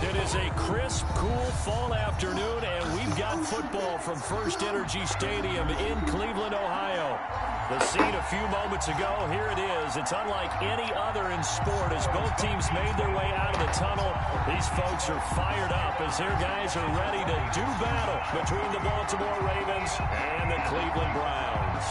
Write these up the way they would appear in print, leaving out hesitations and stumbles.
It is a crisp, cool fall afternoon, and we've got football from First Energy Stadium in Cleveland, Ohio. The scene a few moments ago, here it is. It's unlike any other in sport as both teams made their way out of the tunnel. These folks are fired up as their guys are ready to do battle between the Baltimore Ravens and the Cleveland Browns.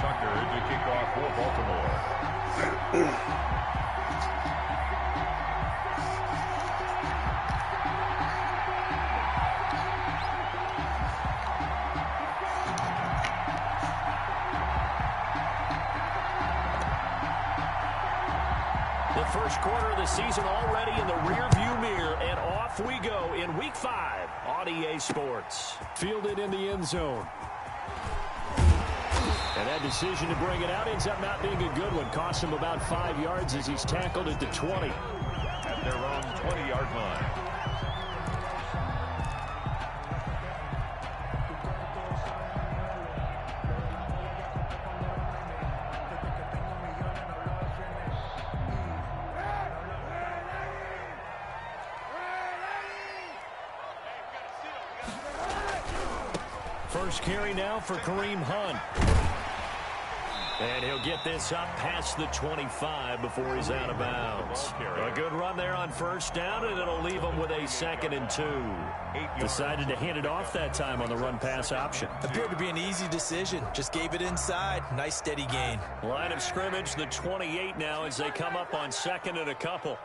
Tucker to kick off for Baltimore. The first quarter of the season already in the rearview mirror, and off we go in Week 5 on EA Sports. Fielded in the end zone. And that decision to bring it out ends up not being a good one. Cost him about 5 yards as he's tackled at the 20. At their own 20-yard line. First carry now for Kareem Hunt. And he'll get this up past the 25 before he's out of bounds. A good run there on first down, and it'll leave him with a 2nd and 2. Decided to hand it off that time on the run-pass option. Appeared to be an easy decision. Just gave it inside. Nice steady gain. Line of scrimmage, the 28 now as they come up on 2nd and a couple.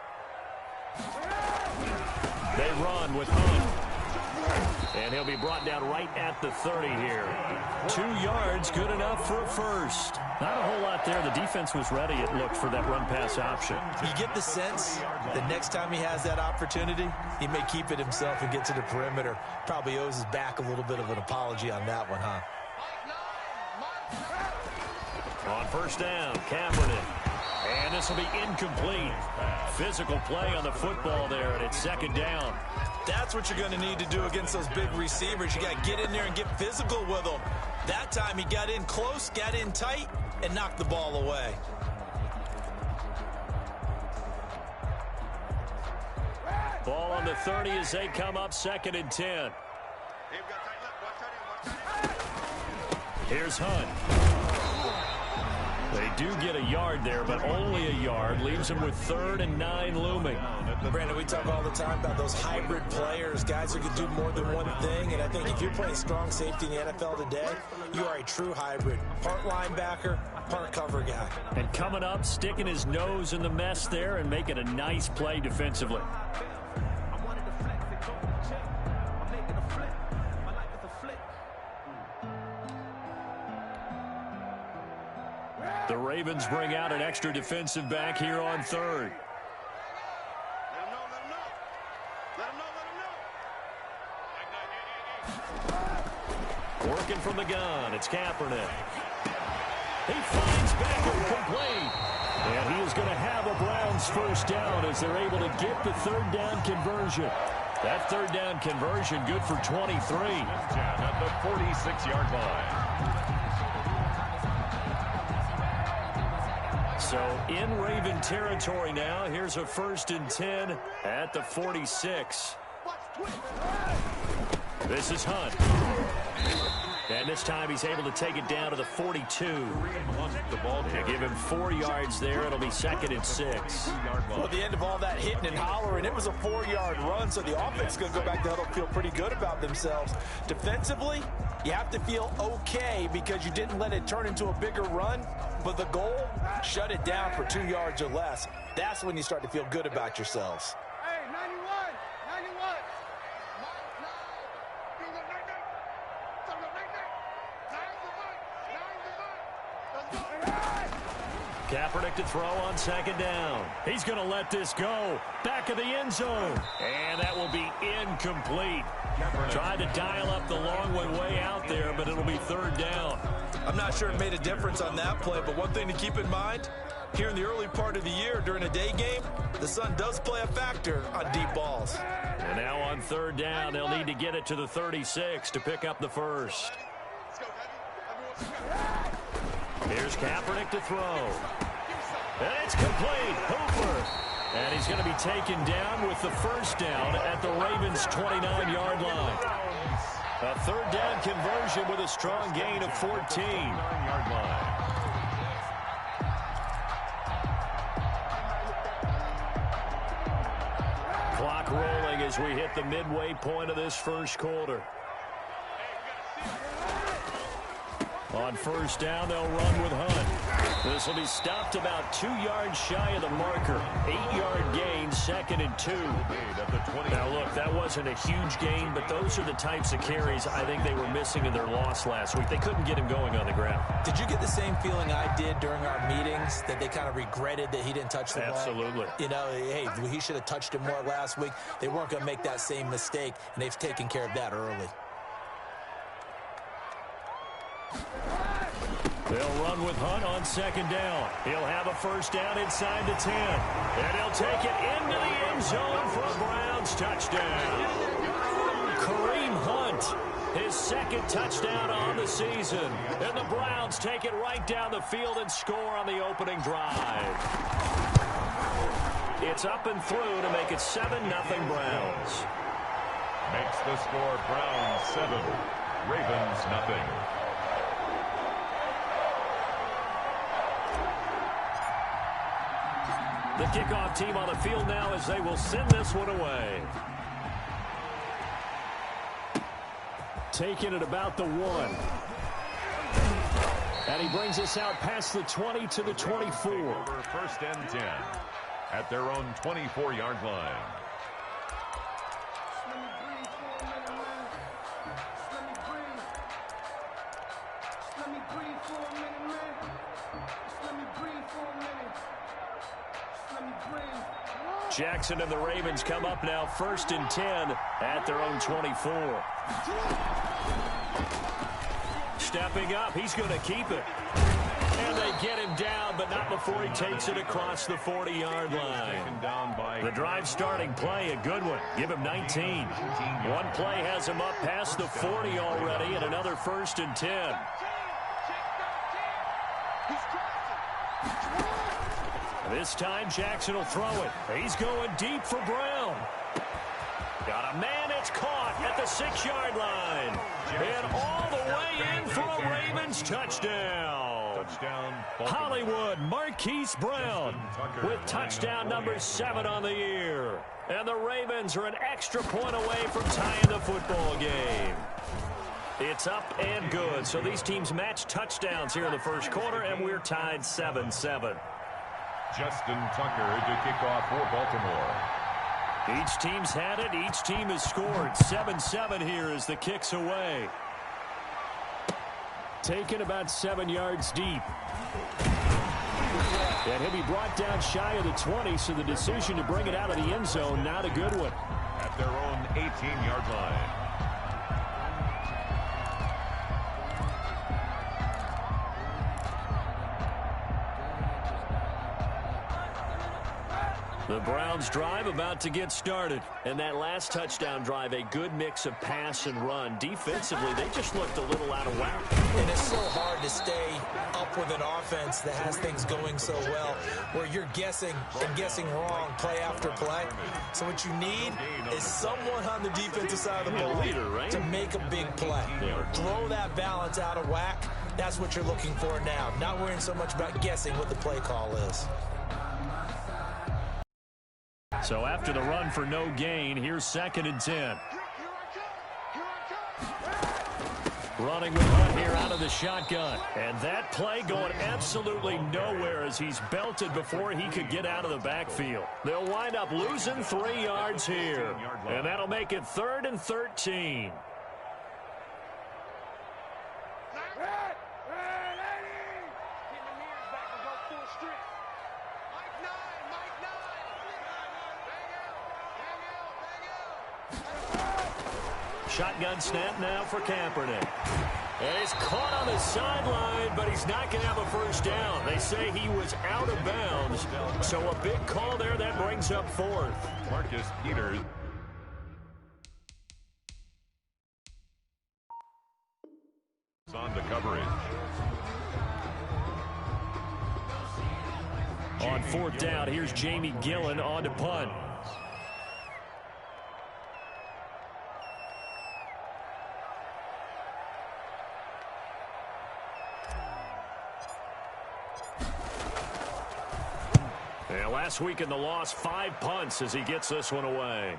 They run with Hunt. And he'll be brought down right at the 30 here. 2 yards, good enough for a first. Not a whole lot there. The defense was ready, it looked, for that run-pass option. You get the sense the next time he has that opportunity, he may keep it himself and get to the perimeter. Probably owes his back a little bit of an apology on that one, huh? On first down, Kaepernick. And this will be incomplete. Physical play on the football there, and it's 2nd down. That's what you're going to need to do against those big receivers. You got to get in there and get physical with them. That time he got in close, got in tight, and knocked the ball away. Ball on the 30 as they come up 2nd and 10. Here's Hunt. They do get a yard there, but only a yard. Leaves them with 3rd and 9 looming. Brandon, we talk all the time about those hybrid players, guys who can do more than one thing. And I think if you're playing strong safety in the NFL today, you are a true hybrid. Part linebacker, part cover guy. And coming up, sticking his nose in the mess there and making a nice play defensively. The Ravens bring out an extra defensive back here on 3rd. Working from the gun, it's Kaepernick. He finds Beckham complete. And he is going to have a Browns first down as they're able to get the 3rd down conversion. That 3rd down conversion good for 23. At the 46-yard line. So in Raven territory now. Here's a 1st and 10 at the 46. This is Hunt. And this time he's able to take it down to the 42. They give him 4 yards there. It'll be 2nd and 6. Well, at the end of all that hitting and hollering, it was a 4-yard run, so the offense is going to go back to huddle, feel pretty good about themselves. Defensively, you have to feel okay because you didn't let it turn into a bigger run, but the goal, shut it down for 2 yards or less. That's when you start to feel good about yourselves. Hey, 91. Kaepernick to throw on second down. He's going to let this go. Back of the end zone. And that will be incomplete. Tried to dial up the long one way out there, but it'll be third down. I'm not sure it made a difference on that play, but one thing to keep in mind, here in the early part of the year during a day game, the sun does play a factor on deep balls. And now on third down, they'll need to get it to the 36 to pick up the first. Here's Kaepernick to throw. And it's complete. Hooper. And he's going to be taken down with the first down at the Ravens' 29-yard line. A third down conversion with a strong gain of 14. 9-yard line. Clock rolling as we hit the midway point of this first quarter. On first down, they'll run with Hunt. This will be stopped about 2 yards shy of the marker. 8-yard gain, 2nd and 2. Now, look, that wasn't a huge gain, but those are the types of carries I think they were missing in their loss last week. They couldn't get him going on the ground. Did you get the same feeling I did during our meetings, that they kind of regretted that he didn't touch the ball? Absolutely. You know, hey, he should have touched him more last week. They weren't going to make that same mistake, and they've taken care of that early. They'll run with Hunt on second down. He'll have a first down inside the 10. And he'll take it into the end zone for a Browns touchdown. Kareem Hunt, his second touchdown on the season. And the Browns take it right down the field and score on the opening drive. It's up and through to make it 7-0 Browns. Makes the score Browns 7, Ravens nothing. The kickoff team on the field now as they will send this one away. Taking it about the 1. And he brings us out past the 20 to the 24. Over first and 10 at their own 24-yard line. Jackson and the Ravens come up now 1st and 10 at their own 24. Stepping up, he's going to keep it. And they get him down, but not before he takes it across the 40-yard line. The drive starting play, a good one. Give him 19. One play has him up past the 40 already, and another 1st and 10. This time, Jackson will throw it. He's going deep for Brown. Got a man, it's caught at the 6-yard line. And all the way in for a Ravens touchdown. Hollywood Marquise Brown with touchdown number 7 on the year. And the Ravens are an extra point away from tying the football game. It's up and good. So these teams match touchdowns here in the first quarter, and we're tied 7-7. Justin Tucker to kick off for Baltimore. Each team's had it. Each team has scored. 7-7 here as the kick's away. Taken about 7 yards deep. And he'll be brought down shy of the 20, so the decision to bring it out of the end zone, not a good one. At their own 18-yard line. The Browns drive about to get started. And that last touchdown drive, a good mix of pass and run. Defensively, they just looked a little out of whack. And it's so hard to stay up with an offense that has things going so well, where you're guessing and guessing wrong play after play. So what you need is someone on the defensive side of the ball to make a big play. Throw that balance out of whack. That's what you're looking for now. Not worrying so much about guessing what the play call is. So after the run for no gain, here's 2nd and 10. Running with Hunt here out of the shotgun. And that play going absolutely nowhere as he's belted before he could get out of the backfield. They'll wind up losing 3 yards here. And that'll make it 3rd and 13. shotgun snap now for Kaepernick. And he's caught on the sideline, but he's not going to have a first down. They say he was out of bounds. So a big call there that brings up fourth. Marcus Peters. On the coverage. On fourth down, here's Jamie Gillen on to punt. And last week in the loss, 5 punts as he gets this one away.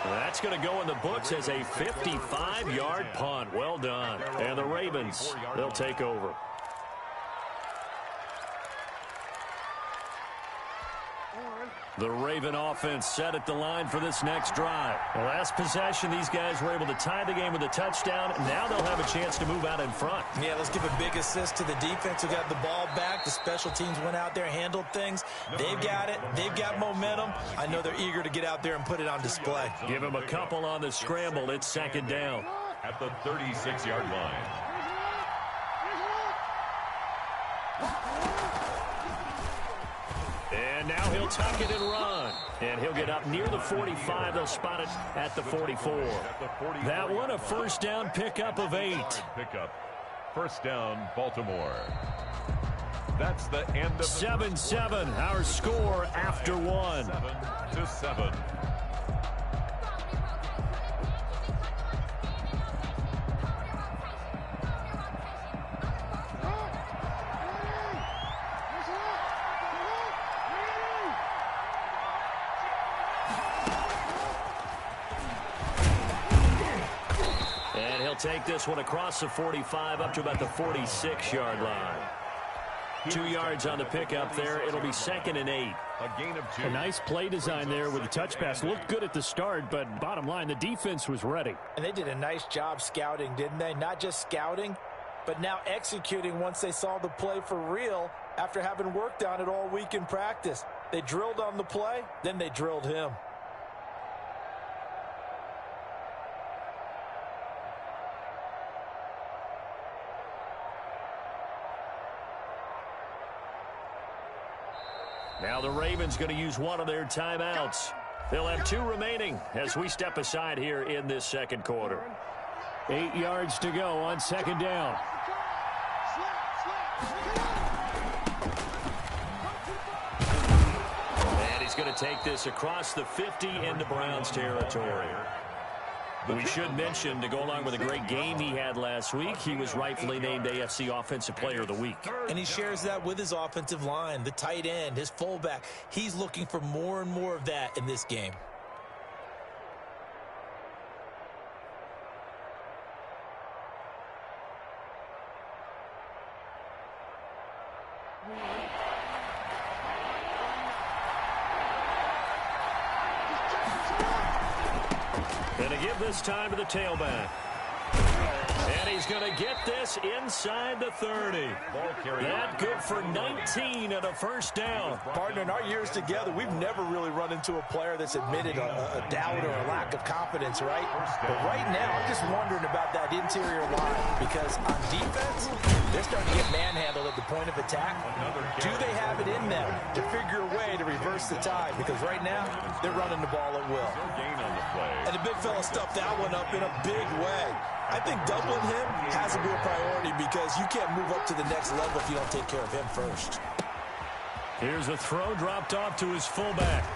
That's going to go in the books as a 55-yard punt. Well done. And the Ravens, they'll take over. The Raven offense set at the line for this next drive. Last possession, these guys were able to tie the game with a touchdown. Now they'll have a chance to move out in front. Yeah, let's give a big assist to the defense who got the ball back. The special teams went out there, handled things. They've got it. They've got momentum. I know they're eager to get out there and put it on display. Give them a couple on the scramble. It's second down. At the 36-yard line. And now he'll tuck it and run. And he'll get up near the 45. They'll spot it at the 44. That one a first down pickup of 8. Pickup. First down, Baltimore. That's the end of 7-7, our score after one. 7-7. Take this one across the 45 up to about the 46-yard line. 2 yards on the pickup there. It'll be 2nd and 8. A gain of 2. A nice play design there with the touch pass. Looked good at the start, but bottom line, the defense was ready. And they did a nice job scouting, didn't they? Not just scouting, but now executing once they saw the play for real after having worked on it all week in practice. They drilled on the play, then they drilled him. Now the Ravens going to use one of their timeouts. They'll have 2 remaining as we step aside here in this second quarter. 8 yards to go on second down. And he's going to take this across the 50 into Browns territory. We should mention, to go along with a great game he had last week, he was rightfully named AFC Offensive Player of the Week. And he shares that with his offensive line, the tight end, his fullback. He's looking for more and more of that in this game. Going to give this time to the tailback. And he's going to get this inside the 30. That good for 19 and a first down. Partner, in our years together, we've never really run into a player that's admitted a doubt or a lack of confidence, right? But right now, I'm just wondering about that interior line because on defense, they're starting to get manhandled at the point of attack. Do they have it in them to figure a way to reverse the tide? Because right now, they're running the ball at will. And the big fella stuffed that one up in a big way. I think doubling him has to be a priority because you can't move up to the next level if you don't take care of him first. Here's a throw dropped off to his fullback.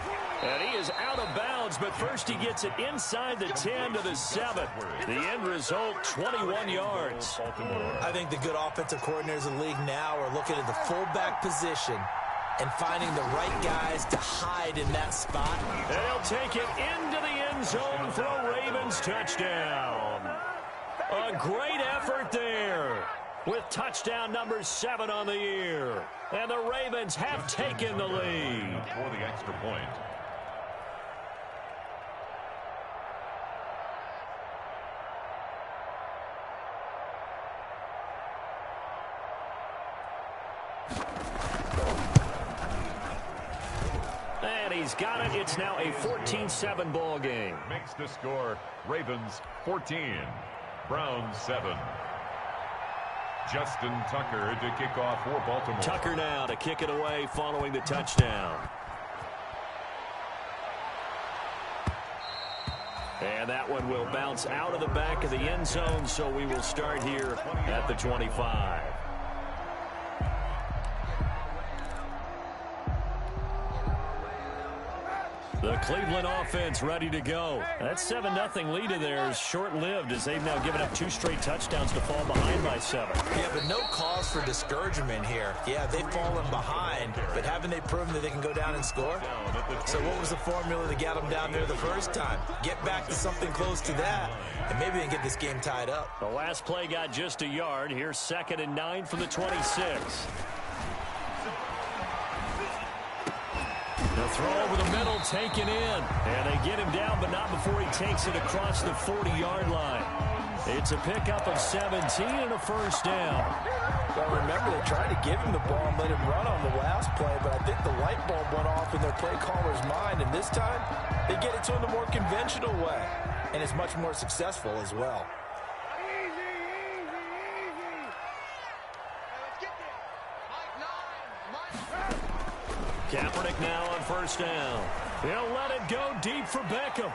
And he is out of bounds, but first he gets it inside the 10 to the 7. The end result, 21 yards. I think the good offensive coordinators in the league now are looking at the fullback position and finding the right guys to hide in that spot. And he'll take it into the end zone for a Ravens touchdown. A great effort there with touchdown number 7 on the year. And the Ravens have taken the lead. For the extra point. he's got it. It's now a 14-7 ball game. Makes the score Ravens 14, Browns 7. Justin Tucker to kick off for Baltimore. Tucker now to kick it away following the touchdown. And that one will bounce out of the back of the end zone, so we will start here at the 25. The Cleveland offense ready to go. That 7-0 lead of theirs short-lived as they've now given up 2 straight touchdowns to fall behind by 7. Yeah, but no cause for discouragement here. Yeah, they've fallen behind, but haven't they proven that they can go down and score? So what was the formula that got them down there the first time? Get back to something close to that, and maybe they can get this game tied up. The last play got just a yard. Here's 2nd and 9 from the 26. The throw over the middle, taken in. And they get him down, but not before he takes it across the 40-yard line. It's a pickup of 17 and a first down. Well, remember, they tried to give him the ball and let him run on the last play, but I think the light bulb went off in their play caller's mind, and this time they get it to him the more conventional way, and it's much more successful as well. Kaepernick now on first down. He'll let it go deep for Beckham.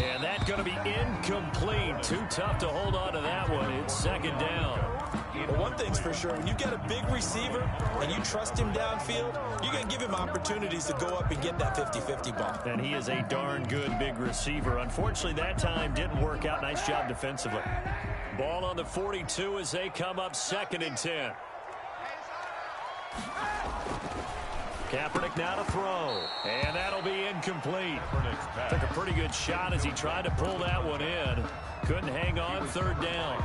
And that's going to be incomplete. Too tough to hold on to that one. It's 2nd down. Well, one thing's for sure, when you get a big receiver and you trust him downfield, you're going to give him opportunities to go up and get that 50-50 ball. And he is a darn good big receiver. Unfortunately, that time didn't work out. Nice job defensively. Ball on the 42 as they come up 2nd and 10. Kaepernick now to throw, and that'll be incomplete. Took a pretty good shot as he tried to pull that one in. Couldn't hang on, 3rd down.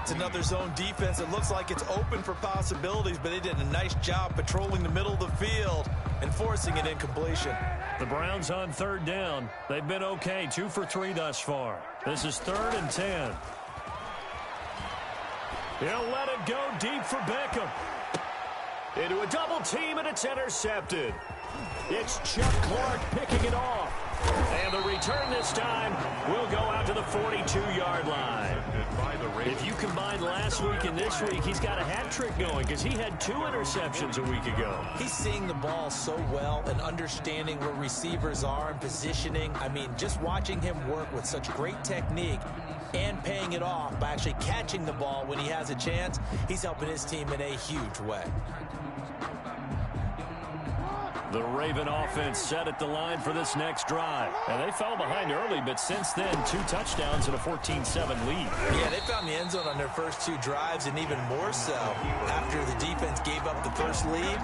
It's another zone defense. It looks like it's open for possibilities, but they did a nice job patrolling the middle of the field and forcing an incompletion. The Browns on 3rd down. They've been okay, 2 for 3 thus far. This is 3rd and 10. He'll let it go deep for Beckham. Into a double team, and it's intercepted. It's Chuck Clark picking it off. And the return this time will go out to the 42-yard line. If you combine last week and this week, he's got a hat trick going because he had 2 interceptions a week ago. He's seeing the ball so well and understanding where receivers are and positioning. I mean, just watching him work with such great technique and paying it off by actually catching the ball when he has a chance, he's helping his team in a huge way. The Raven offense set at the line for this next drive. And they fell behind early, but since then, 2 touchdowns and a 14-7 lead. Yeah, they found the end zone on their first 2 drives, and even more so after the defense gave up the first lead.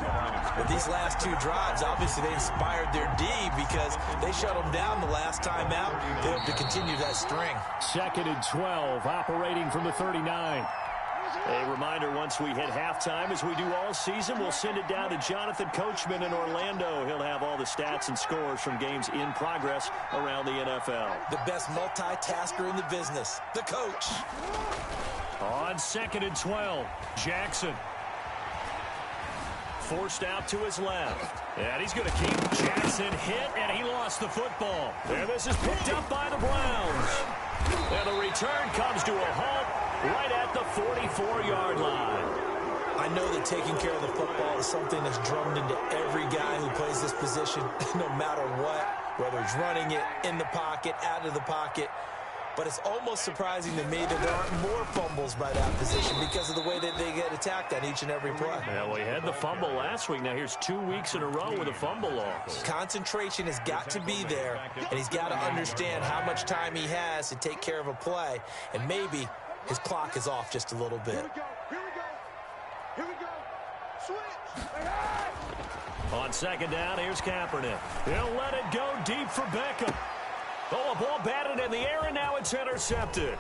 But these last 2 drives, obviously they inspired their D because they shut them down the last time out. They hope to continue that string. 2nd and 12, operating from the 39. A reminder, once we hit halftime, as we do all season, we'll send it down to Jonathan Coachman in Orlando. He'll have all the stats and scores from games in progress around the NFL. The best multitasker in the business, the coach. On 2nd and 12, Jackson. Forced out to his left. And he's going to keep Jackson hit, and he lost the football. And this is picked up by the Browns. And the return comes to a halt right at the 44-yard line. I know that taking care of the football is something that's drummed into every guy who plays this position, no matter what, whether he's running it, in the pocket, out of the pocket. But it's almost surprising to me that there aren't more fumbles by that position because of the way that they get attacked on each and every play. Yeah, well, he had the fumble last week. Now here's 2 weeks in a row with a fumble loss. Concentration has got to be there, and he's got to understand how much time he has to take care of a play, and maybe his clock is off just a little bit. Here we go. Switch. On 2nd down, here's Kaepernick. He'll let it go deep for Beckham. Oh, a ball batted in the air, and now it's intercepted.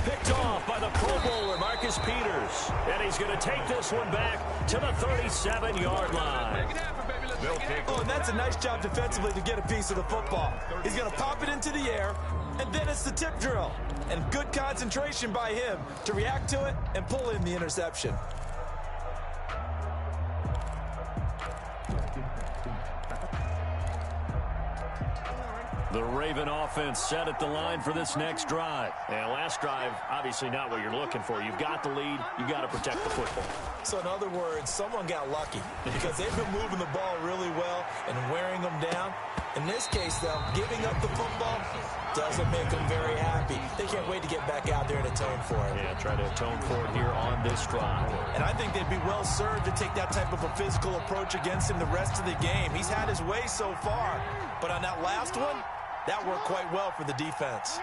Picked off by the Pro Bowler, Marcus Peters. And he's going to take this one back to the 37-yard line. Oh, and that's a nice job defensively to get a piece of the football. He's going to pop it into the air, and then it's the tip drill. And good concentration by him to react to it and pull in the interception. The Raven offense set at the line for this next drive. And last drive, obviously not what you're looking for. You've got the lead. You've got to protect the football. So in other words, someone got lucky because they've been moving the ball really well and wearing them down. In this case, though, giving up the football doesn't make them very happy. They can't wait to get back out there and atone for it. Yeah, try to atone for it here on this drive. And I think they'd be well served to take that type of a physical approach against him the rest of the game. He's had his way so far, but on that last one, that worked quite well for the defense.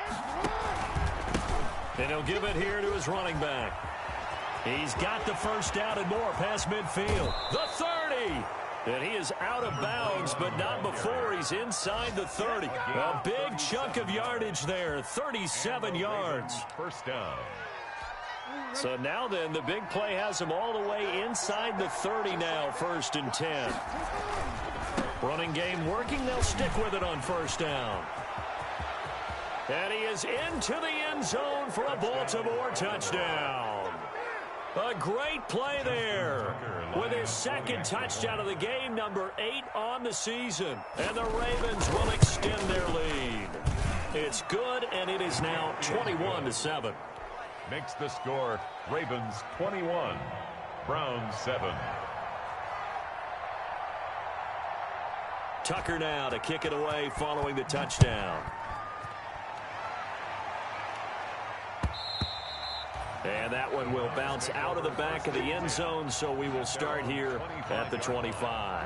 And he'll give it here to his running back. He's got the first down and more past midfield. The 30. And he is out of bounds, but not before he's inside the 30. A big chunk of yardage there, 37 yards. First down. So now then, the big play has him all the way inside the 30 now, 1st and 10. Running game working, they'll stick with it on first down. And he is into the end zone for a Baltimore touchdown. A great play there with his second touchdown of the game, number 8 on the season. And the Ravens will extend their lead. It's good, and it is now 21-7. Makes the score Ravens 21, Browns 7. Tucker now to kick it away following the touchdown. And that one will bounce out of the back of the end zone, so we will start here at the 25.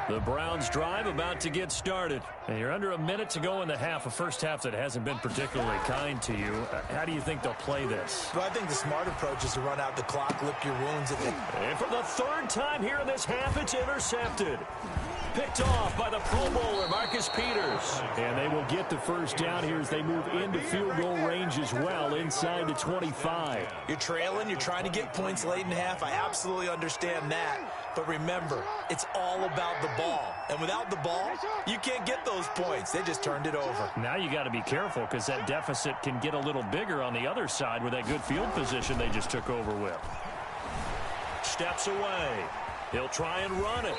The Browns drive about to get started. And you're under a minute to go in the half, a first half that hasn't been particularly kind to you. How do you think they'll play this? Well, I think the smart approach is to run out the clock, lick your wounds. And for the 3rd time here in this half, it's intercepted. Picked off by the Pro Bowler, Marcus Peters. And they will get the first down here as they move into field goal range as well, inside the 25. You're trailing, you're trying to get points late in half. I absolutely understand that. But remember, it's all about the ball. And without the ball, you can't get those points. They just turned it over. Now you got to be careful because that deficit can get a little bigger on the other side with that good field position they just took over with. Steps away. He'll try and run it.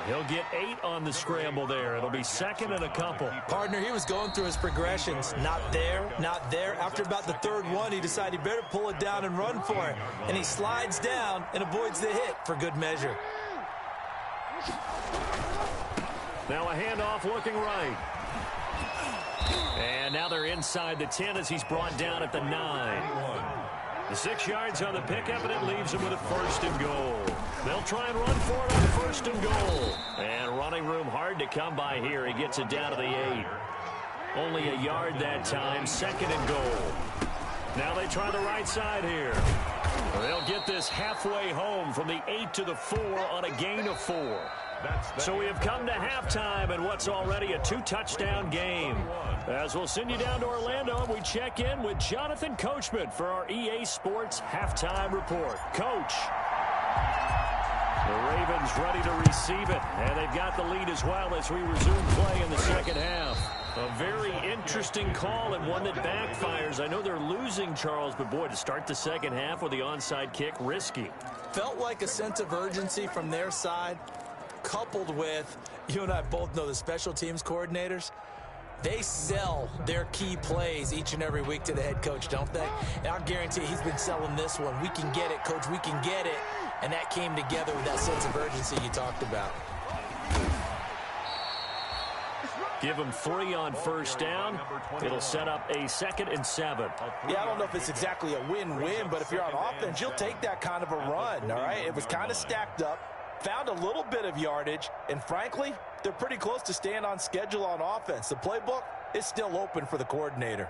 He'll get 8 on the scramble there. It'll be 2nd and a couple. Partner, he was going through his progressions. Not there, not there. After about the 3rd one, he decided he better pull it down and run for it. And he slides down and avoids the hit for good measure. Now a handoff looking right. And now they're inside the 10 as he's brought down at the 9. The 6 yards on the pickup, and it leaves him with a 1st and goal. They'll try and run for it on 1st and goal. And running room hard to come by here. He gets it down to the 8. Only a yard that time, 2nd and goal. Now they try the right side here. They'll get this halfway home from the 8 to the 4 on a gain of 4. So we have come to halftime in what's already a 2-touchdown game. As we'll send you down to Orlando, and we check in with Jonathan Coachman for our EA Sports Halftime Report. Coach. The Ravens ready to receive it, and they've got the lead as well as we resume play in the second half. A very interesting call and one that backfires. I know they're losing, Charles, but boy, to start the second half with the onside kick, risky. Felt like a sense of urgency from their side, coupled with, you and I both know the special teams coordinators, they sell their key plays each and every week to the head coach, don't they? And I'll guarantee he's been selling this one. We can get it, coach, we can get it. And that came together with that sense of urgency you talked about. Give them 3 on first down. It'll set up a 2nd and 7. Yeah, I don't know if it's exactly a win-win, but if you're on offense, you'll take that kind of a run, all right? It was kind of stacked up, found a little bit of yardage, and frankly, they're pretty close to staying on schedule on offense. The playbook is still open for the coordinator.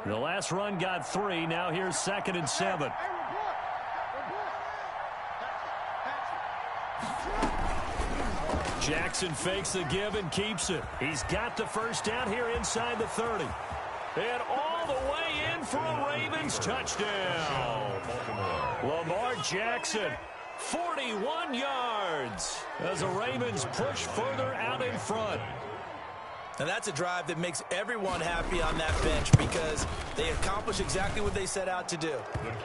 The last run got 3. Now here's 2nd and 7. Jackson fakes the give and keeps it. He's got the first down here inside the 30. And all the way in for a Ravens touchdown. Lamar Jackson 41 yards as the Ravens push further out in front. And that's a drive that makes everyone happy on that bench because they accomplish exactly what they set out to do.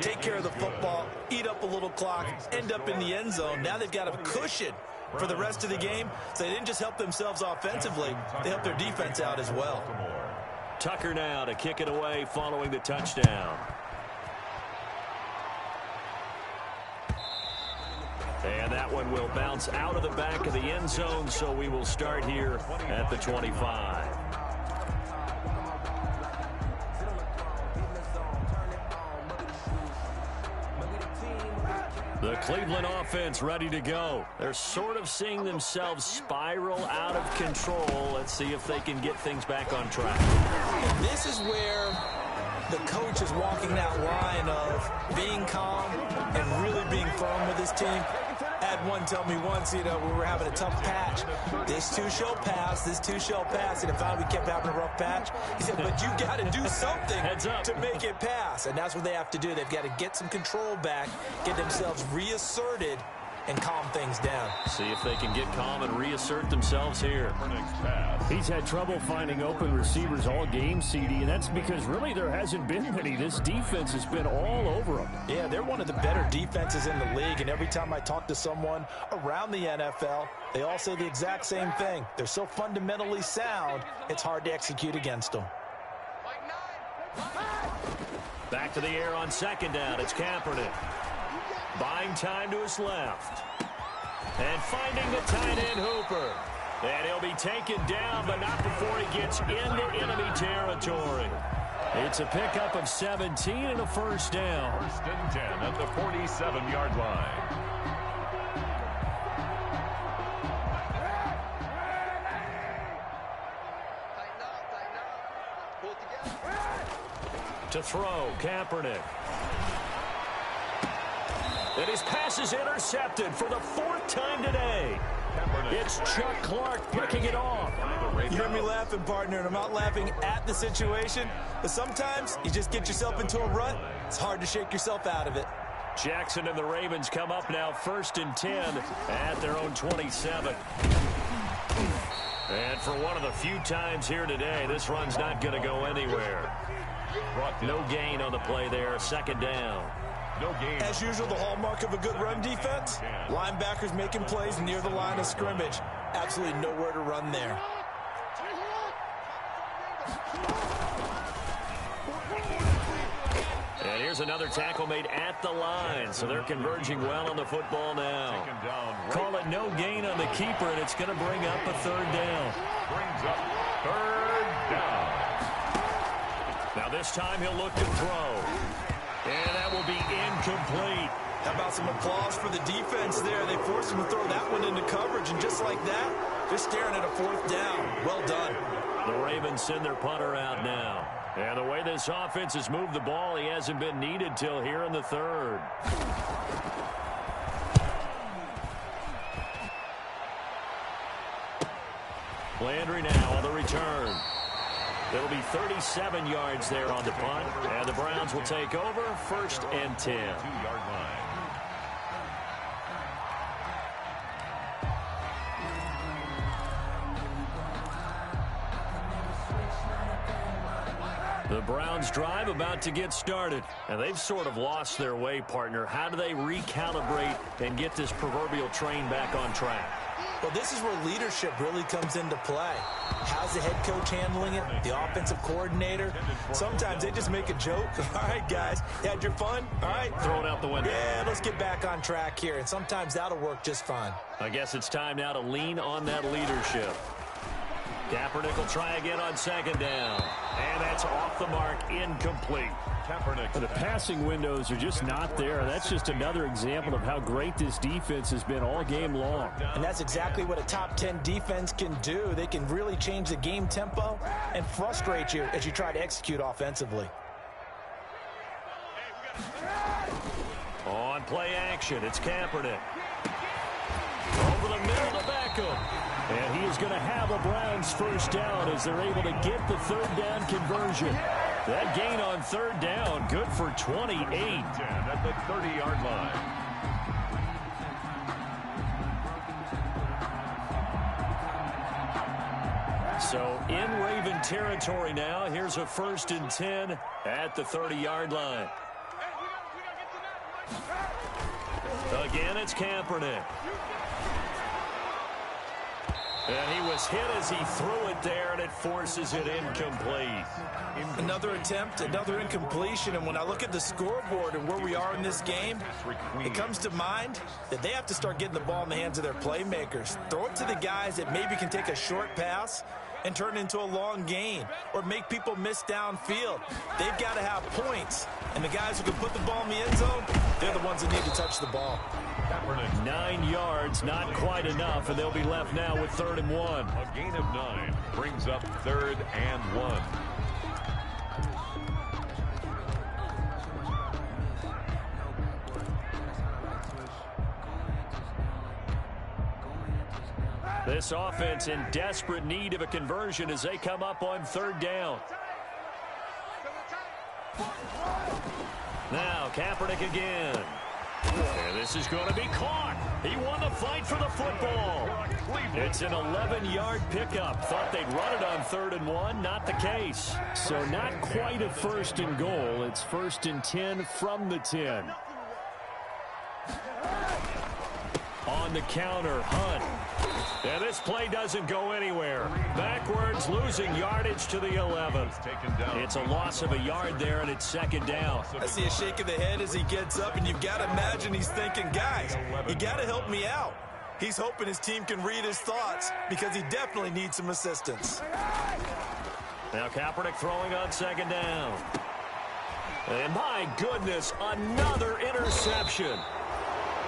Take care of the football, eat up a little clock, end up in the end zone. Now they've got a cushion for the rest of the game. So they didn't just help themselves offensively, they helped their defense out as well. Tucker now to kick it away following the touchdown. And that one will bounce out of the back of the end zone, so we will start here at the 25. The Cleveland offense ready to go. They're sort of seeing themselves spiral out of control. Let's see if they can get things back on track. And this is where the coach is walking that line of being calm and really being firm with his team. I had one tell me once, we were having a tough patch. This too shall pass, this too shall pass. And finally we kept having a rough patch. He said, but you got to do something to make it pass. And that's what they have to do. They've got to get some control back, get themselves reasserted, and calm things down. See if they can get calm and reassert themselves here. He's had trouble finding open receivers all game, CD, and that's because really there hasn't been any. This defense has been all over them. Yeah, they're one of the better defenses in the league, and every time I talk to someone around the NFL, they all say the exact same thing. They're so fundamentally sound, it's hard to execute against them. Back to the air on second down. It's Kaepernick. Buying time to his left. And finding the tight end Hooper. And he'll be taken down, but not before he gets into enemy territory. It's a pickup of 17 and a first down. First and 10 at the 47-yard line. To throw, Kaepernick. And his pass is intercepted for the fourth time today. It's Chuck Clark picking it off. You hear me laughing, partner, and I'm not laughing at the situation, but sometimes you just get yourself into a rut. It's hard to shake yourself out of it. Jackson and the Ravens come up now first and 10 at their own 27. And for one of the few times here today, this run's not going to go anywhere. No gain on the play there, second down. No gain. As usual, the hallmark of a good run defense, linebackers making plays near the line of scrimmage. Absolutely nowhere to run there. And here's another tackle made at the line, so they're converging well on the football now. Call it no gain on the keeper, and it's going to bring up a third down. Brings up third down. Now this time he'll look to throw. And that will be incomplete. How about some applause for the defense there? They forced him to throw that one into coverage, and just like that, they're staring at a fourth down. Well done. The Ravens send their punter out now. And the way this offense has moved the ball, he hasn't been needed till here in the third. Landry now on the return. It'll be 37 yards there on the punt, and the Browns will take over first and 10. 2-yard line. The Browns drive about to get started, and they've sort of lost their way, partner. How do they recalibrate and get this proverbial train back on track? Well, this is where leadership really comes into play. How's the head coach handling it? The offensive coordinator? Sometimes they just make a joke. All right, guys, you had your fun? All right. Throw it out the window. Yeah, let's get back on track here. And sometimes that'll work just fine. I guess it's time now to lean on that leadership. Kaepernick will try again on second down. And that's off the mark, incomplete. The passing windows are just not there. That's just another example of how great this defense has been all game long. And that's exactly what a top 10 defense can do. They can really change the game tempo and frustrate you as you try to execute offensively. On play action, it's Kaepernick. Over the middle to Beckham. And he is going to have a Browns first down as they're able to get the third down conversion. That gain on third down, good for 28. At the 30-yard line. So in Raven territory now. Here's a 1st and 10 at the 30-yard line. Again, it's Kaepernick. And he was hit as he threw it there, and it forces it incomplete. Another attempt, another incompletion, and when I look at the scoreboard and where we are in this game, it comes to mind that they have to start getting the ball in the hands of their playmakers. Throw it to the guys that maybe can take a short pass and turn it into a long gain or make people miss downfield. They've got to have points, and the guys who can put the ball in the end zone, they're the ones that need to touch the ball. 9 yards, not quite enough, and they'll be left now with 3rd and 1. A gain of 9 brings up 3rd and 1. This offense in desperate need of a conversion as they come up on 3rd down. Now Kaepernick again. And this is going to be caught. He won the fight for the football. It's an 11-yard pickup. Thought they'd run it on 3rd and 1. Not the case. So not quite a 1st and goal. It's 1st and 10 from the 10. On the counter, Hunt. And this play doesn't go anywhere. Backwards, losing yardage to the 11. It's a loss of a yard there, and it's 2nd down. I see a shake of the head as he gets up, and you've got to imagine he's thinking, guys, you got to help me out. He's hoping his team can read his thoughts because he definitely needs some assistance. Now Kaepernick throwing on 2nd down. And my goodness, another interception.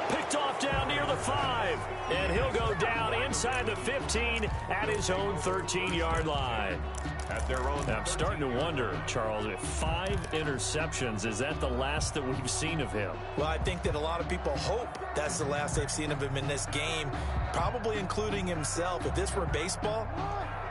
Picked off down near the 5, and he'll go down inside the 15 at his own 13-yard line. At their own. I'm starting to wonder, Charles, if 5 interceptions, is that the last that we've seen of him? Well, I think that a lot of people hope that's the last they've seen of him in this game, probably including himself. If this were baseball,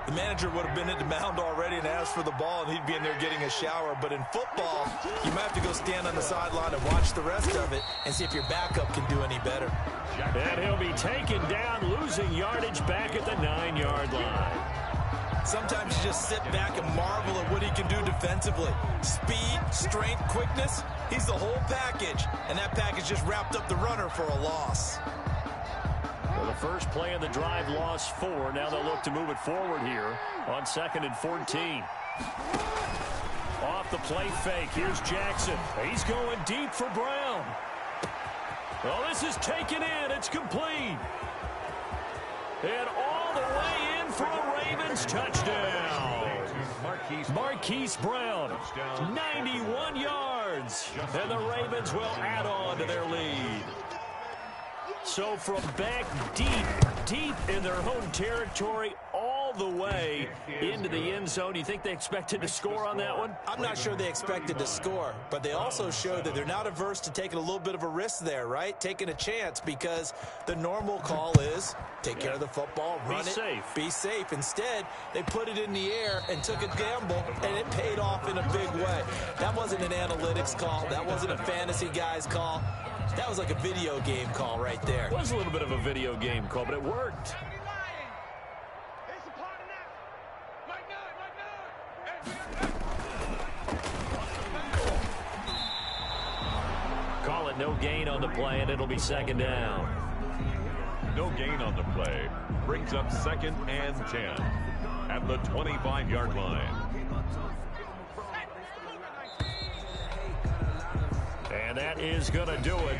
the manager would have been at the mound already and asked for the ball, and he'd be in there getting a shower. But in football, you might have to go stand on the sideline and watch the rest of it and see if your backup can do any better. And he'll be taken down, losing yardage back at the 9-yard line. Sometimes you just sit back and marvel at what he can do defensively. Speed, strength, quickness, he's the whole package. And that package just wrapped up the runner for a loss. Well, the first play of the drive lost 4. Now they'll look to move it forward here on 2nd and 14. Off the play fake. Here's Jackson. He's going deep for Brown. Well, this is taken in. It's complete. And all the way in for a Ravens touchdown. Marquise Brown, 91 yards. And the Ravens will add on to their lead. So from back deep in their own territory, all the way into the end zone, you think they expected to score on that one? I'm not sure they expected to score, but they also showed that they're not averse to taking a little bit of a risk there, right? Taking a chance, because the normal call is take care of the football, run it, be safe. Instead, they put it in the air and took a gamble, and it paid off in a big way. That wasn't an analytics call. That wasn't a fantasy guy's call. That was like a video game call right there. It was a little bit of a video game call, but it worked. Call it no gain on the play, and it'll be 2nd down. No gain on the play. Brings up 2nd and 10 at the 25-yard line. And that is going to do it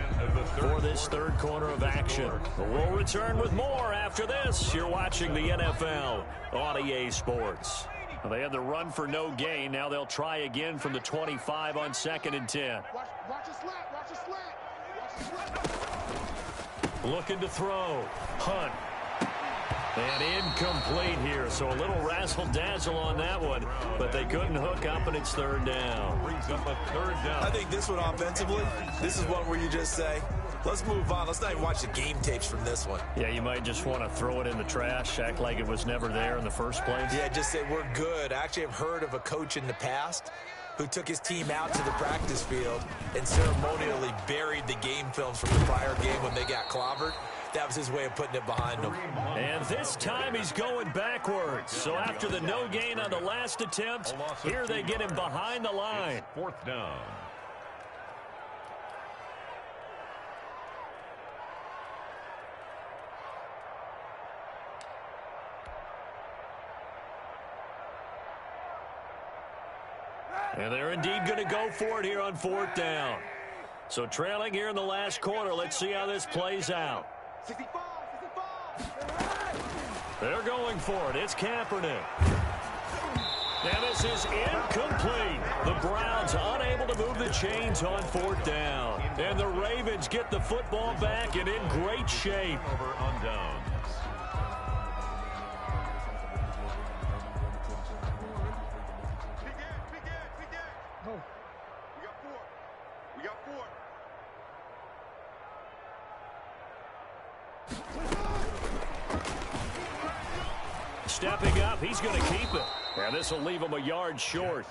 for this third quarter of action. We'll return with more after this. You're watching the NFL on EA Sports. Well, they had the run for no gain. Now they'll try again from the 25 on 2nd and 10. Watch a slant. Watch a slant. Looking to throw. Hunt. And incomplete here, so a little razzle-dazzle on that one, but they couldn't hook up, and it's 3rd down. Brings up a 3rd down. I think this one offensively, this is one where you just say, let's move on. Let's not even watch the game tapes from this one. Yeah, you might just want to throw it in the trash, act like it was never there in the first place. Yeah, just say we're good. I actually have heard of a coach in the past who took his team out to the practice field and ceremonially buried the game films from the prior game when they got clobbered. that was his way of putting it behind him. And this time he's going backwards. So after the no gain on the last attempt, here they get him behind the line. It's 4th down. And they're indeed going to go for it here on 4th down. So trailing here in the last quarter. Let's see how this plays out. 65. They're going for it. It's Kaepernick. And this is incomplete. The Browns unable to move the chains on 4th down. And the Ravens get the football back and in great shape. Over on downs. We got 4. Stepping up, he's going to keep it. And this will leave him a yard short.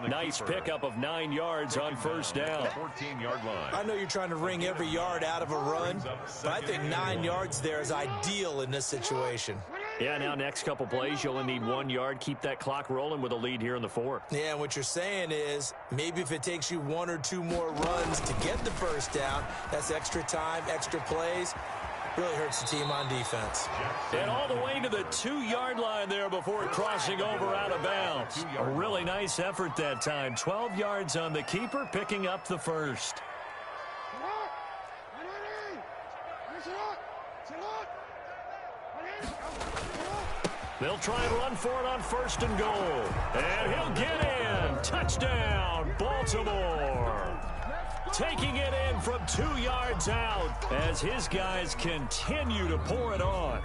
Nice pickup of 9 yards on 1st down. 14-yard line. I know you're trying to wring every yard out of a run, but I think 9 yards there is ideal in this situation. Yeah, now next couple plays, you'll only need 1 yard. Keep that clock rolling with a lead here in the 4th. Yeah, and what you're saying is maybe if it takes you 1 or 2 more runs to get the 1st down, that's extra time, extra plays. Really hurts the team on defense. And all the way to the 2-yard line there before crossing over out of bounds. A really nice effort that time. 12 yards on the keeper, picking up the 1st. They'll try and run for it on 1st and goal. And he'll get in. Touchdown, Baltimore. Taking it in from 2 yards out as his guys continue to pour it on.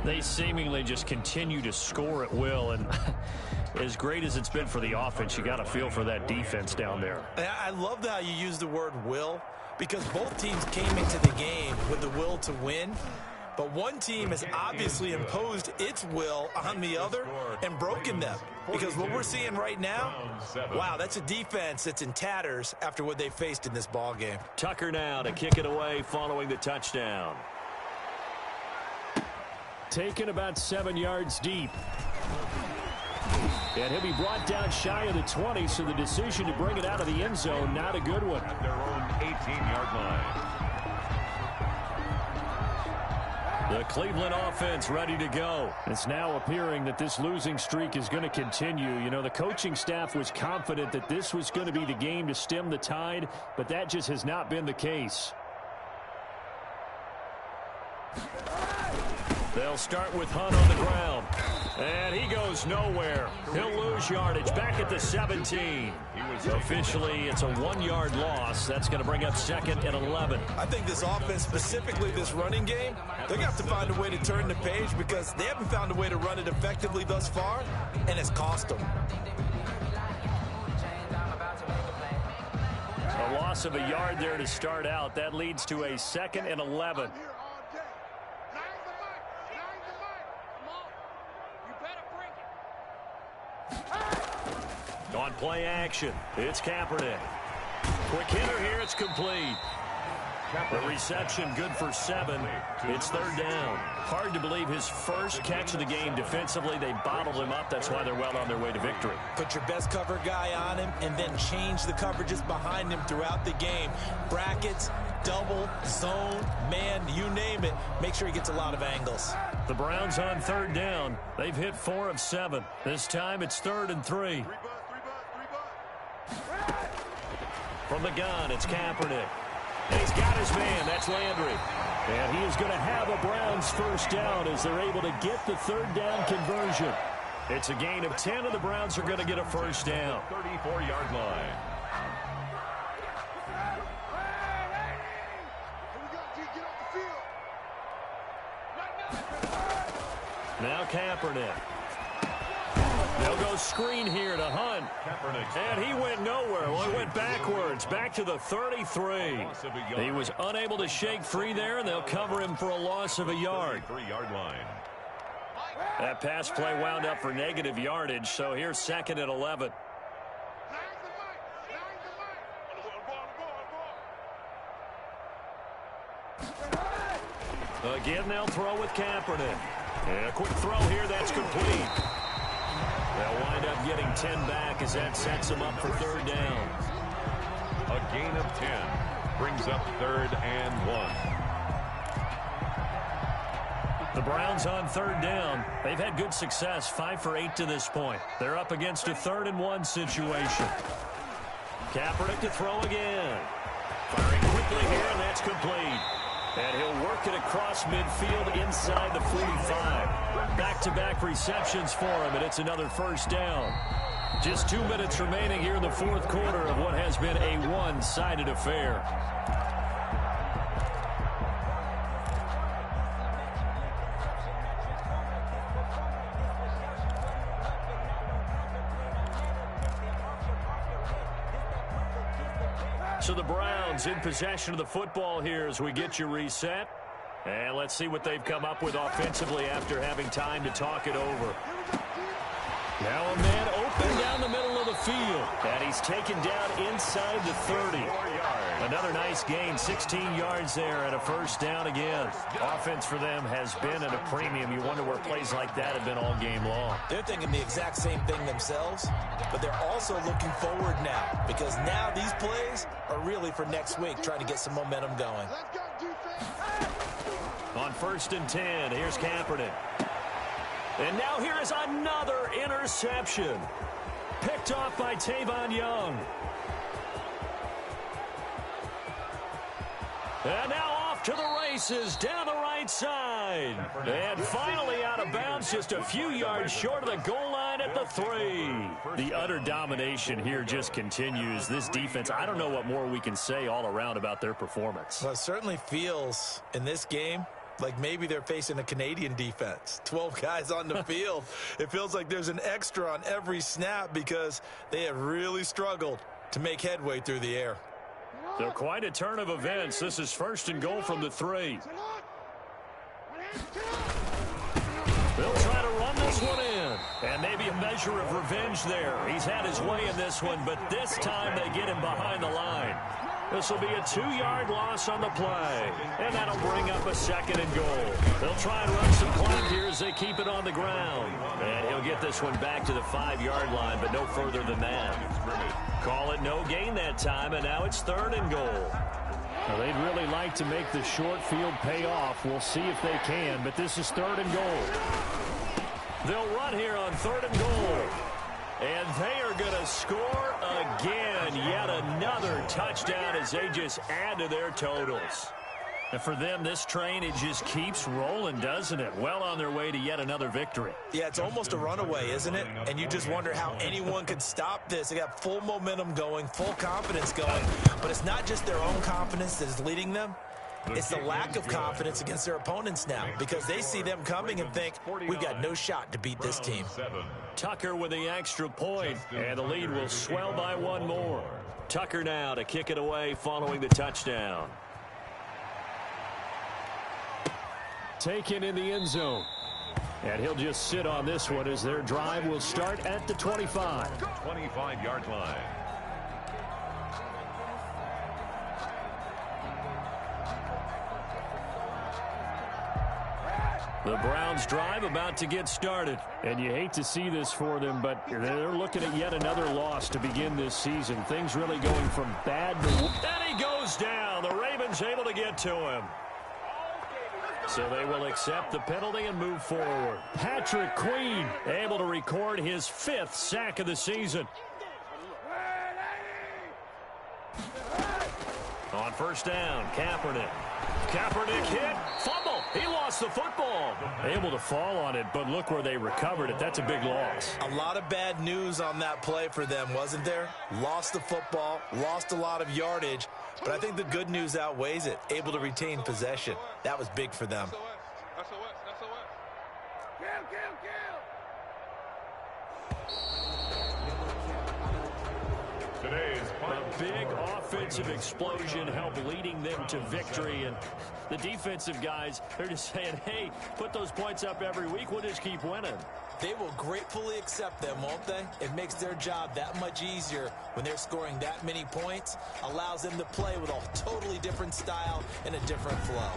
They seemingly just continue to score at will. And as great as it's been for the offense, you got to feel for that defense down there. I love how you use the word will, because both teams came into the game with the will to win. But one team has obviously imposed its will on the other and broken them. Because what we're seeing right now, wow, that's a defense that's in tatters after what they faced in this ball game. Tucker now to kick it away following the touchdown. Taken about 7 yards deep. And he'll be brought down shy of the 20, so the decision to bring it out of the end zone, not a good one. At their own 18-yard line. The Cleveland offense ready to go. It's now appearing that this losing streak is going to continue. You know, the coaching staff was confident that this was going to be the game to stem the tide, but that just has not been the case. They'll start with Hunt on the ground. And he goes nowhere. He'll lose yardage back at the 17. Officially, it's a 1-yard loss. That's going to bring up 2nd and 11. I think this offense, specifically this running game, they're going to have to find a way to turn the page because they haven't found a way to run it effectively thus far, and it's cost them. A loss of a yard there to start out. That leads to a 2nd and 11. On play action, it's Kaepernick. Quick hitter here, it's complete. The reception good for 7. It's 3rd down. Hard to believe his first catch of the game defensively. They bottled him up. That's why they're well on their way to victory. Put your best cover guy on him and then change the coverages behind him throughout the game. Brackets, double, zone, man, you name it. Make sure he gets a lot of angles. The Browns on 3rd down. They've hit 4 of 7. This time it's 3rd and 3. From the gun, it's Kaepernick. And he's got his man. That's Landry. And he is going to have a Browns 1st down as they're able to get the 3rd down conversion. It's a gain of 10, and the Browns are going to get a 1st down. 34-yard line. Now Kaepernick. They'll go screen here to Hunt. And he went nowhere. Well, he went backwards, back to the 33. He was unable to shake free there, and they'll cover him for a loss of a yard. 33-yard line. That pass play wound up for negative yardage, so here's 2nd and 11. Again, they'll throw with Kaepernick. And a quick throw here, that's complete. They'll wind up getting 10 back as that sets them up for third down. A gain of 10 brings up 3rd and 1. The Browns on third down. They've had good success, 5 for 8 to this point. They're up against a 3rd and 1 situation. Kaepernick to throw again. Firing quickly here, and that's complete. And he'll work it across midfield inside the 45. Back-to-back receptions for him, and it's another first down. Just 2 minutes remaining here in the fourth quarter of what has been a one-sided affair. So the Browns in possession of the football here as we get you reset. And let's see what they've come up with offensively after having time to talk it over. Now a man open down the middle of the field. And he's taken down inside the 30. Another nice gain, 16 yards there and a first down again. Offense for them has been at a premium. You wonder where plays like that have been all game long. They're thinking the exact same thing themselves, but they're also looking forward now because now these plays are really for next week, trying to get some momentum going. On 1st and 10, here's Kaepernick. And now here is another interception. Picked off by Tavon Young. And now off to the races down the right side. And finally out of bounds, just a few yards short of the goal line at the 3. The utter domination here just continues. This defense, I don't know what more we can say all around about their performance. Well, it certainly feels in this game like maybe they're facing a Canadian defense. 12 guys on the field. It feels like there's an extra on every snap because they have really struggled to make headway through the air. So quite a turn of events. This is 1st and goal from the 3. They'll try to run this one in. And maybe a measure of revenge there. He's had his way in this one, but this time they get him behind the line. This will be a 2-yard loss on the play. And that'll bring up a 2nd and goal. They'll try and run some clock here as they keep it on the ground. And he'll get this one back to the 5-yard line, but no further than that. Call it no gain that time, and now it's 3rd and goal. Well, they'd really like to make the short field pay off. We'll see if they can, but this is 3rd and goal. They'll run here on 3rd and goal. And they are going to score again. Yet another touchdown as they just add to their totals. And for them, this train, it just keeps rolling, doesn't it? Well on their way to yet another victory. Yeah, it's almost a runaway, isn't it? And you just wonder how anyone could stop this. They got full momentum going, full confidence going. But it's not just their own confidence that is leading them. It's the lack of confidence against their opponents now because they see them coming and think, we've got no shot to beat this team. Tucker with the extra point, and the lead will swell by 1 more. Tucker now to kick it away following the touchdown. Taken in the end zone. And he'll just sit on this one as their drive will start at the 25. 25-yard line. The Browns drive about to get started. And you hate to see this for them, but they're looking at yet another loss to begin this season. Things really going from bad to... And he goes down. The Ravens able to get to him. So they will accept the penalty and move forward. Patrick Queen able to record his 5th sack of the season. On 1st down, Kaepernick. Kaepernick hit, fumble. He lost the football. Able to fall on it, but look where they recovered it. That's a big loss. A lot of bad news on that play for them, wasn't there? Lost the football, lost a lot of yardage, but I think the good news outweighs it. Able to retain possession. That was big for them. A big offensive explosion helped leading them to victory, and the defensive guys, they're just saying, hey, put those points up every week, we'll just keep winning. They will gratefully accept them, won't they? It makes their job that much easier when they're scoring that many points, allows them to play with a totally different style and a different flow.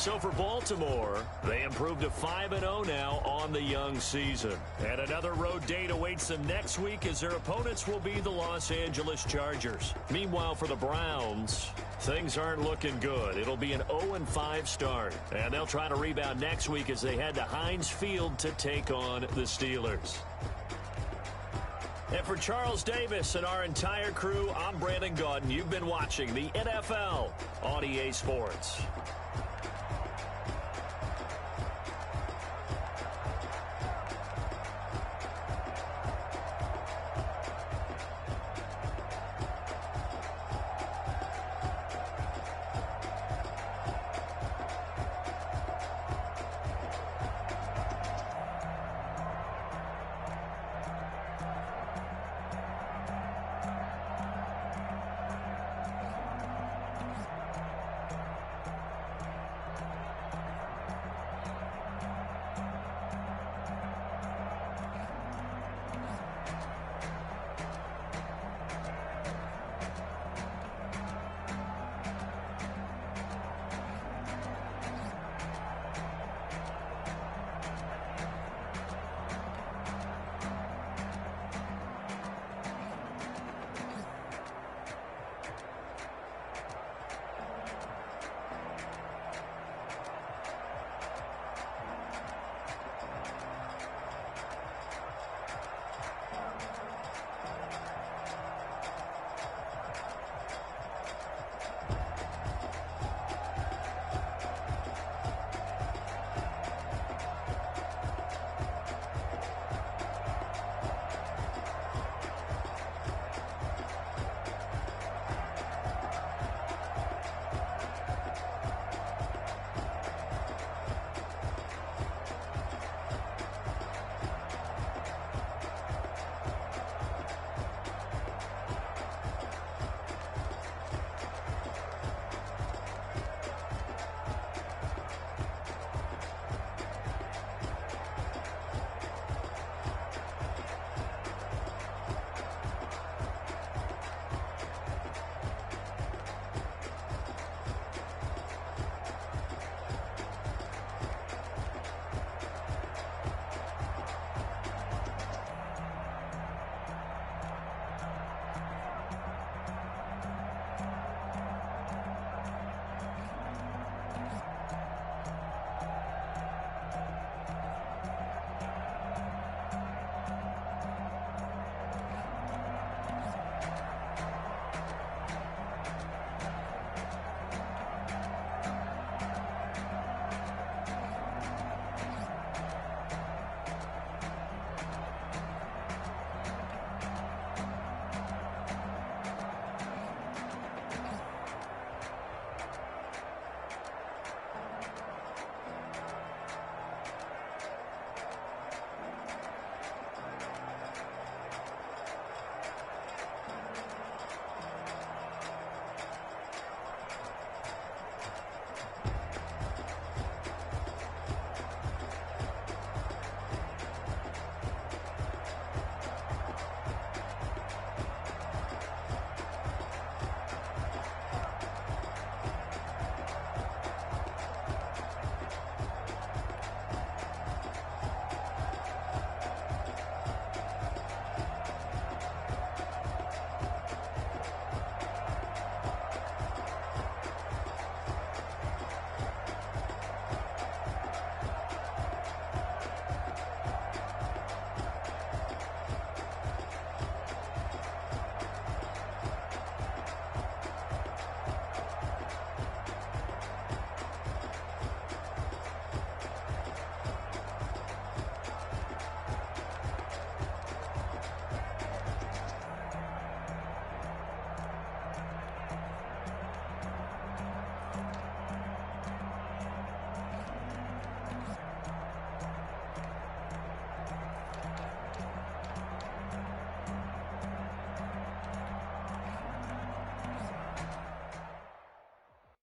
So for Baltimore, they improved to 5-0 now on the young season. And another road date awaits them next week as their opponents will be the Los Angeles Chargers. Meanwhile, for the Browns, things aren't looking good. It'll be an 0-5 start. And they'll try to rebound next week as they head to Heinz Field to take on the Steelers. And for Charles Davis and our entire crew, I'm Brandon Gaudin. You've been watching the NFL on EA Sports.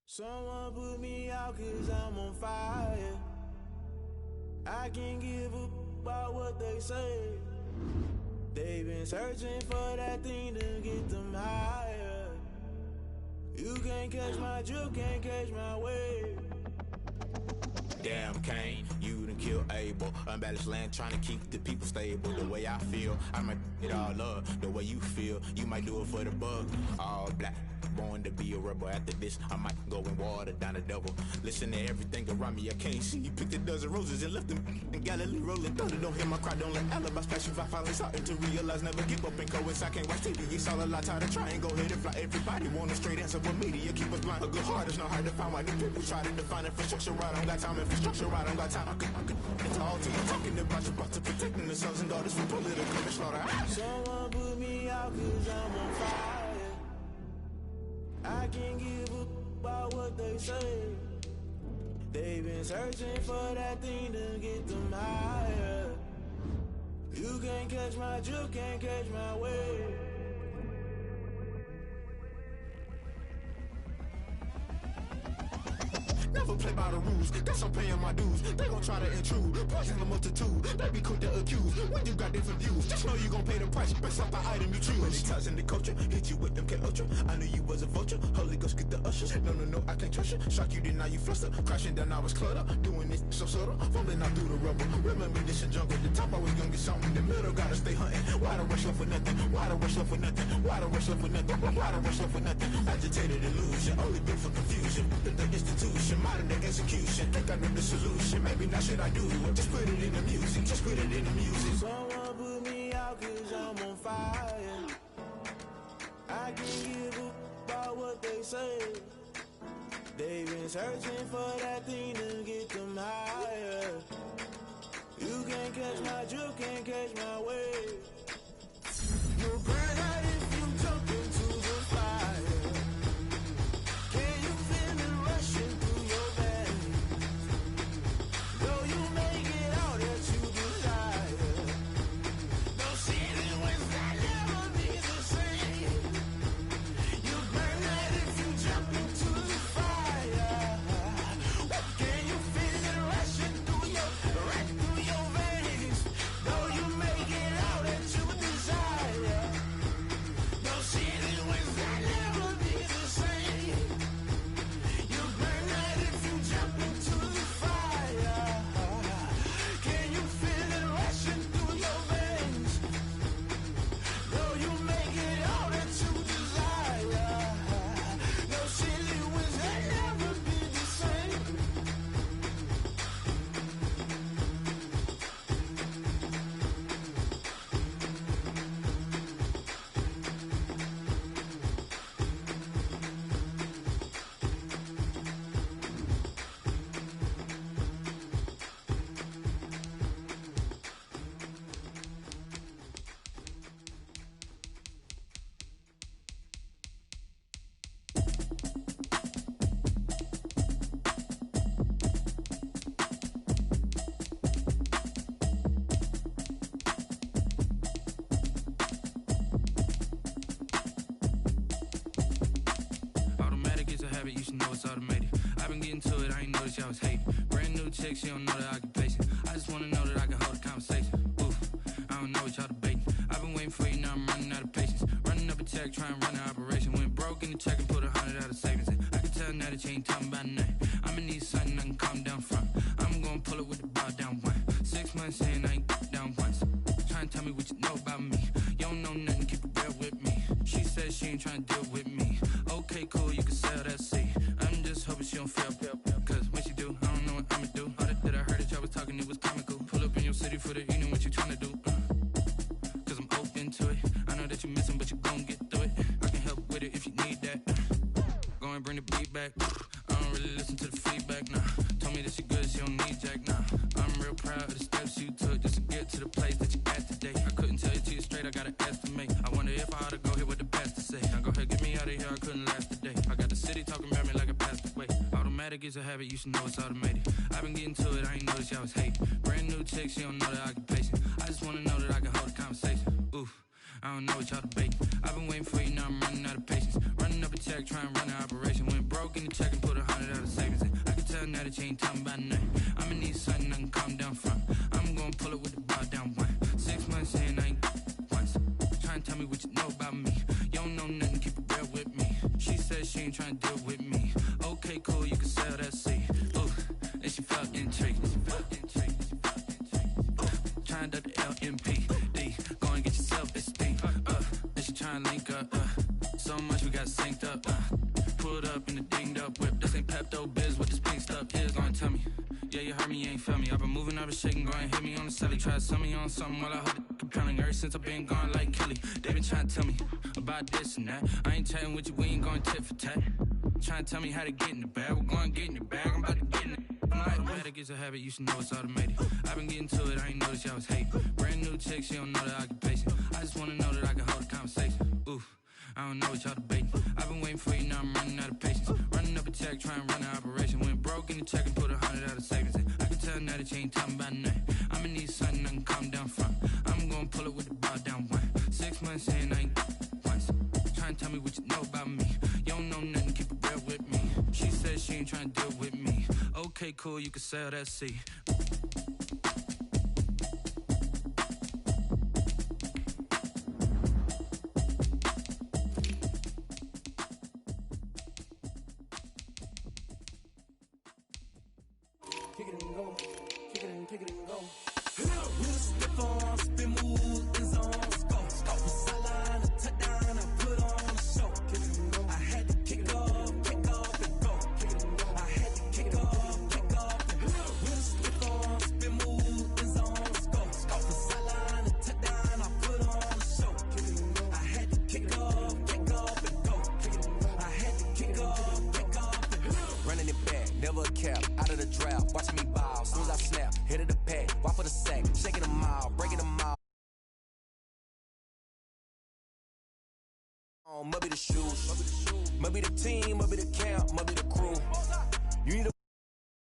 Someone put me out 'cause I'm on fire. I can't give up about what they say. They've been searching for that thing to get them higher. You can't catch my drift, can't catch my wave. Damn, Kane, you done killed Abel. Unbalanced land, trying to keep the people stable. The way I feel, I might it all up. The way you feel, you might do it for the buck. All black, born to be a rebel. After this, I might go and water down the devil. Listen to everything around me, I can't see. Picked a dozen roses and left them in Galilee rolling thunder. Don't hear my cry, don't let alibis pass you. I finally starting to realize, never give up and coincide. Can't watch TV, it's all a lot. Tired of trying, go ahead and fly. Everybody want a straight answer with media. Keep us blind. A good heart is not hard to find. Why do people try to define infrastructure right? I don't got time, infrastructure right, I don't got time. I could it's all to you. Talking about you, about to protecting the sons and daughters from political and slaughter. Someone put me out cause I'm on fire. I can't give up about what they say. They've been searching for that thing to get them higher. You can't catch my drift, can't catch my wave. Never play by the rules, guess I'm paying my dues. They gon' try to intrude, poison the multitude. They be quick to accuse, when you got different views. Just know you gon' pay the price, based off the item you choose. Many times in the culture, hit you with them K-Ultra. I knew you was a vulture, Holy Ghost get the ushers. No, I can't trust you. Shock you, then now you fluster. Crashing down, I was cluttered. Doing this so subtle, falling out through the rubble. Remember this in jungle, the top I was young and something. The middle gotta stay hunting. Why the rush left for nothing? Why the rush left for nothing? Why the rush left for nothing? Why the rush left for nothing? Agitated illusion, only built for confusion. The institution, modern day execution. Think I know the solution. Maybe now should I do it? Just put it in the music. Just put it in the music. Someone put me out cause I'm on fire. I can't give up about what they say. They've been searching for that thing to get them higher. You can't catch my drift, can't catch my wave. You'll burn out if you jump into the fire. Can you feel it rushing through your veins? Though you make it all that you desire. No ceiling when that never be the same. You burn out if you jump into the fire. Can you feel it rushing through your veins? Though you make it all that you desire. No ceiling when that never be the same. You burn out if you jump into the fire. Can you feel it rushing through your veins? Though you make it all that you desire. No ceiling when that never be the same. Automatic is a habit, you should know it's automated. I've been getting to it, I ain't noticed y'all was hating. Brand new chick, she don't know the occupation. I just wanna know that I can hold a conversation. Oof, I don't know what y'all debating. I've been waiting for you, now I'm running out of patience. Running up a check, trying to run an operation. Went broke in the check and put 100 out of savings in. I can tell now that you ain't talking about nothing. I'ma need something I can calm down from. I'm gonna pull it with the bow down one. 6 months in, I ain't down once. Trying to tell me what you know about me. You don't know nothing, keep it real with me. She said she ain't trying to deal with me. Okay, cool, you can sell that seat. I'm just hoping she don't fail. Cause when she do, I don't know what I'ma do. All that I heard that y'all was talking, it was comical. Pull up in your city for the evening, what you tryna do? Cause I'm open to it. I know that you missing, but you gon' get through it. I can help with it if you need that. Go and bring the beat back. I don't really listen to the feedback, nah. Told me that she good, she don't need jack, nah. I'm real proud of the steps you took just to get to the place that you at today. I couldn't tell you to you straight, I gotta estimate. I wonder if I ought to go here with the best to say. Now go ahead, get me out of here, I couldn't last today. I got the city talking about me like I passed away. Automatic is a habit, you should know it's automated. I've been getting to it, I ain't noticed y'all was hating. Brand new chick, she don't know the occupation. I just wanna know that I can hold a conversation. Oof, I don't know what y'all debating. I've been waiting for you, now I'm running out of patience. Running up a check, trying to run an operation. Went broke in the check and put 100 out of savings in. I can tell now that you ain't talking about nothing. I'ma need something I can calm down from. I'm gonna pull it with the bow down one. 6 months in, I ain't once. Trying to tell me what you know about me. You don't know nothing, keep it real with me. She said she ain't trying to deal with me. Okay, cool, you can sell that seat. Ooh, and she she felt intrigued. Trying to the LMPD. Go and get your self-esteem. And she trying to link up. So much we got synced up. Pulled up in the dinged up whip. This ain't Pepto-Biz, what this pink stuff is. Gonna tell me. Yeah, you heard me, you ain't felt me. I've been moving, I've been shaking, go and hit me on the celly. Try to sell me on something while I hold it compelling. Ever since I've been gone like Kelly, they been trying to tell me about this and that. I ain't chatting with you, we ain't going tit for tat. Trying to tell me how to get in the bag, we're going to get in the bag, I'm about to get in it. I'm like, automatic is a habit, you should know it's automated. I've been getting to it, I ain't noticed y'all was hating. Brand new chick, she don't know the occupation. I just wanna know that I can hold a conversation. Oof, I don't know what y'all debating. I've been waiting for you, now I'm running out of patience. Running up a check, trying to run an operation. Went broke in the check and put 100 out of savings in. I can tell now that you ain't talking about nothing. I'ma need something I can calm down from. I'm gonna pull it with the bar down one. 6 months in, I ain't once. Trying to tell me what you know about me. You don't know nothing, keep it real with me. She said she ain't trying to deal with me. Okay, cool, you can sell that seed. Kick it and go, kick it and go. We'll step on, spin, move, and zones, go. From sideline to touchdown, I put on a show. Kick it and go. I had to kick off and go. Kick it and go. I had to kick off and go. We'll step on, spin, move, and zones, go. From sideline to touchdown, I put on a show. Kick it and go. I had to kick off and go. Kick it and go. I had to kick off and go. Running it back, never a cap, out of the drought. Watching me ball, soon as I snap, hit of the pack, walk for the sack, shaking them out, breaking them out. Maybe the shoes, maybe the team, maybe the camp, maybe the crew. You need a